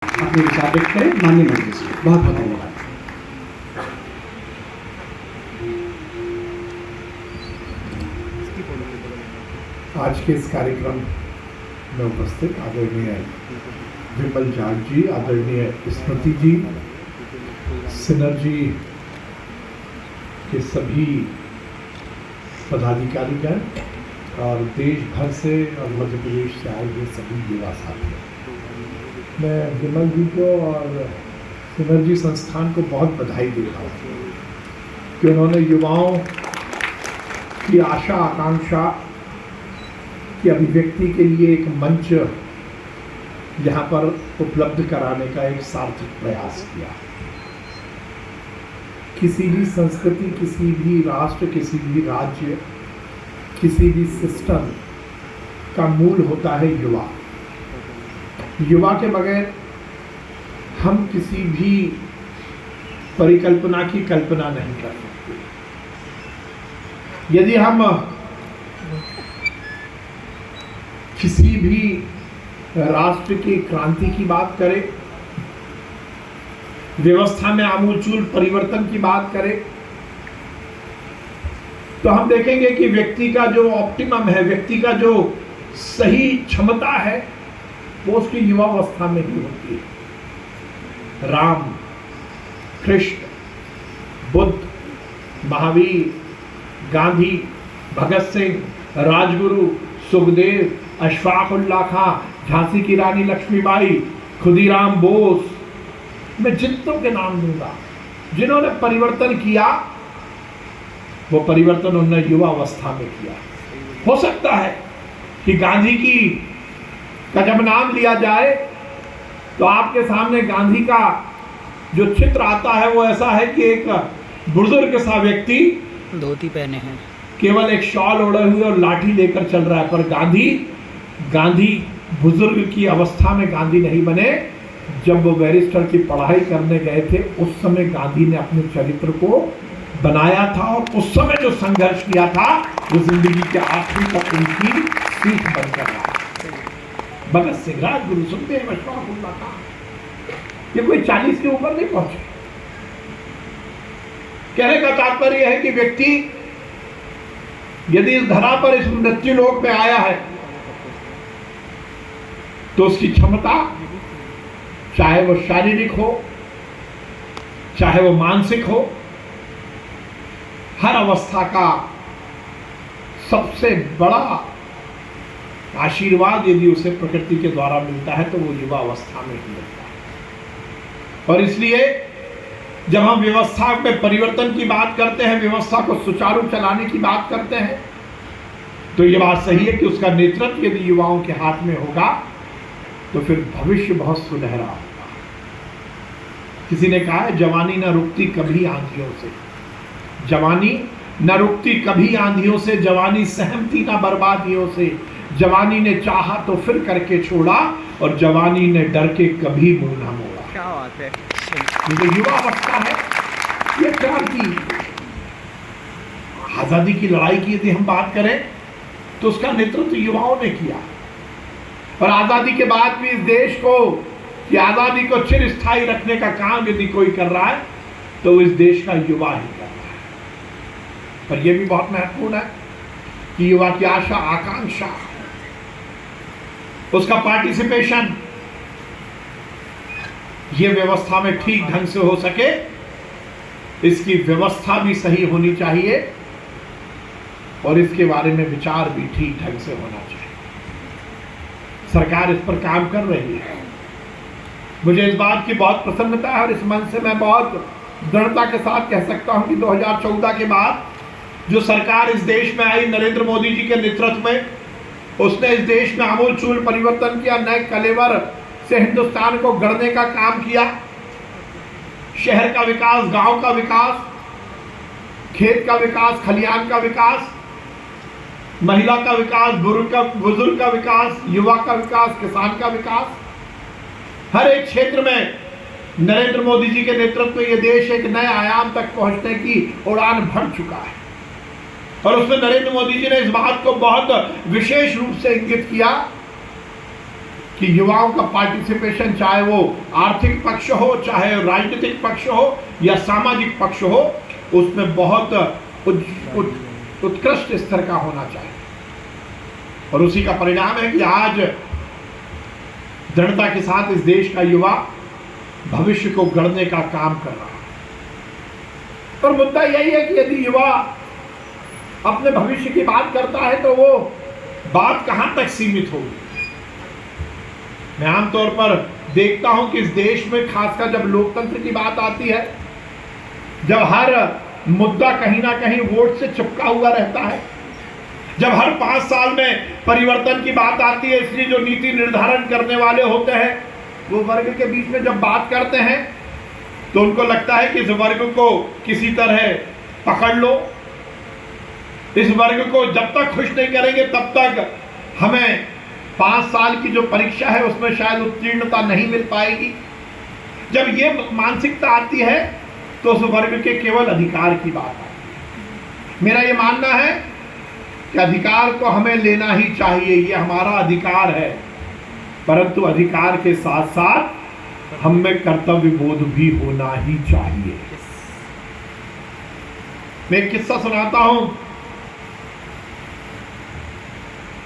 अपने विचार व्यक्त करें माननीय मंत्री जी। बहुत बहुत धन्यवाद। आज के इस कार्यक्रम में उपस्थित आदरणीय विमल जाट जी, आदरणीय स्मृति जी, सिनर्जी के सभी पदाधिकारीगण और देश भर से और मध्य प्रदेश से आए हुए सभी युवा साथी, मैं विमल जी को और सिनर्जी संस्थान को बहुत बधाई देता हूँ कि उन्होंने युवाओं की आशा आकांक्षा की अभिव्यक्ति के लिए एक मंच यहाँ पर उपलब्ध कराने का एक सार्थक प्रयास किया। किसी भी संस्कृति, किसी भी राष्ट्र, किसी भी राज्य, किसी भी सिस्टम का मूल होता है युवा। युवा के बगैर हम किसी भी परिकल्पना की कल्पना नहीं कर सकते। यदि हम किसी भी राष्ट्र की क्रांति की बात करें, व्यवस्था में आमूलचूल परिवर्तन की बात करें, तो हम देखेंगे कि व्यक्ति का जो ऑप्टिमम है, व्यक्ति का जो सही क्षमता है, वो उसकी युवावस्था में ही होती है। राम, कृष्ण, बुद्ध, महावीर, गांधी, भगत सिंह, राजगुरु, सुखदेव, अशफाक उल्लाह खां, झांसी की रानी लक्ष्मीबाई, खुदीराम बोस, मैं जितनों के नाम दूंगा जिन्होंने परिवर्तन किया, वो परिवर्तन उन्होंने युवावस्था में किया। हो सकता है कि गांधी का जब नाम लिया जाए तो आपके सामने गांधी का जो चित्र आता है वो ऐसा है कि एक बुजुर्ग सा व्यक्ति धोती पहने हैं, केवल एक शॉल ओढ़े हुए और लाठी लेकर चल रहा है। पर गांधी बुजुर्ग की अवस्था में गांधी नहीं बने। जब वो बैरिस्टर की पढ़ाई करने गए थे, उस समय गांधी ने अपने चरित्र को बनाया था और उस समय जो संघर्ष किया था वो जिंदगी के आखिरी तक उनकी सीख बनकर रहा। भगत सिंह, राजगुरु, सुखदेव, अशफाक उल्लाह खां, ये कोई 40 के ऊपर नहीं पहुंचे। कहने का तात्पर्य है कि व्यक्ति यदि इस धरा पर, इस मृत्यु लोक में आया है, तो उसकी क्षमता, चाहे वो शारीरिक हो, चाहे वो मानसिक हो, हर अवस्था का सबसे बड़ा आशीर्वाद यदि उसे प्रकृति के द्वारा मिलता है तो वो युवा अवस्था में ही मिलता है। और इसलिए जब हम व्यवस्था में परिवर्तन की बात करते हैं, व्यवस्था को सुचारू चलाने की बात करते हैं, तो ये बात सही है कि उसका नेतृत्व यदि युवाओं के हाथ में होगा तो फिर भविष्य बहुत सुनहरा होगा। किसी ने कहा है, जवानी न रुकती कभी आंधियों से, जवानी न रुकती कभी आंधियों से, जवानी सहमती न बर्बादियों से, जवानी ने चाहा तो फिर करके छोड़ा और जवानी ने डर के कभी मुंह न मोड़ा। क्या बात है। ये जो युवा अवस्था है, ये क्रांति, आजादी की लड़ाई की यदि हम बात करें तो उसका नेतृत्व युवाओं ने किया। और आजादी के बाद भी इस देश को, कि आजादी को चिरस्थायी रखने का काम यदि कोई कर रहा है तो इस देश का युवा ही कर रहा है। पर यह भी बहुत महत्वपूर्ण है कि युवा की आशा आकांक्षा, उसका पार्टिसिपेशन, ये व्यवस्था में ठीक ढंग से हो सके, इसकी व्यवस्था भी सही होनी चाहिए और इसके बारे में विचार भी ठीक ढंग से होना चाहिए। सरकार इस पर काम कर रही है। मुझे इस बात की बहुत प्रसन्नता है और इस मंच से मैं बहुत दृढ़ता के साथ कह सकता हूं कि 2014 के बाद जो सरकार इस देश में आई, नरेंद्र मोदी जी के नेतृत्व में, उसने इस देश में आमूलचूल परिवर्तन किया, नए कलेवर से हिंदुस्तान को गढ़ने का काम किया। शहर का विकास, गांव का विकास, खेत का विकास, खलिहान का विकास, महिला का विकास, बुजुर्ग का विकास, युवा का विकास, किसान का विकास, हर एक क्षेत्र में नरेंद्र मोदी जी के नेतृत्व में यह देश एक नए आयाम तक पहुंचने की उड़ान भर चुका है। और उसमें नरेंद्र मोदी जी ने इस बात को बहुत विशेष रूप से इंगित किया कि युवाओं का पार्टिसिपेशन, चाहे वो आर्थिक पक्ष हो, चाहे राजनीतिक पक्ष हो या सामाजिक पक्ष हो, उसमें बहुत उत्कृष्ट स्तर का होना चाहिए। और उसी का परिणाम है कि आज दृढ़ता के साथ इस देश का युवा भविष्य को गढ़ने का काम कर रहा है। और मुद्दा यही है कि यदि युवा अपने भविष्य की बात करता है तो वो बात कहां तक सीमित होगी। मैं आमतौर पर देखता हूं कि इस देश में खासकर जब लोकतंत्र की बात आती है, जब हर मुद्दा कहीं ना कहीं वोट से चिपका हुआ रहता है, जब हर 5 साल में परिवर्तन की बात आती है, इसलिए जो नीति निर्धारण करने वाले होते हैं वो वर्ग के बीच में जब बात करते हैं तो उनको लगता है कि इस वर्ग को किसी तरह पकड़ लो, इस वर्ग को जब तक खुश नहीं करेंगे तब तक हमें 5 साल की जो परीक्षा है उसमें शायद उत्तीर्णता नहीं मिल पाएगी। जब ये मानसिकता आती है तो उस वर्ग के केवल अधिकार की बात आती है। मेरा ये मानना है कि अधिकार को हमें लेना ही चाहिए, ये हमारा अधिकार है, परंतु अधिकार के साथ साथ हम में कर्तव्य बोध भी होना ही चाहिए। मैं एक किस्सा सुनाता हूं।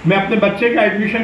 मैं अपने बच्चे का एडमिशन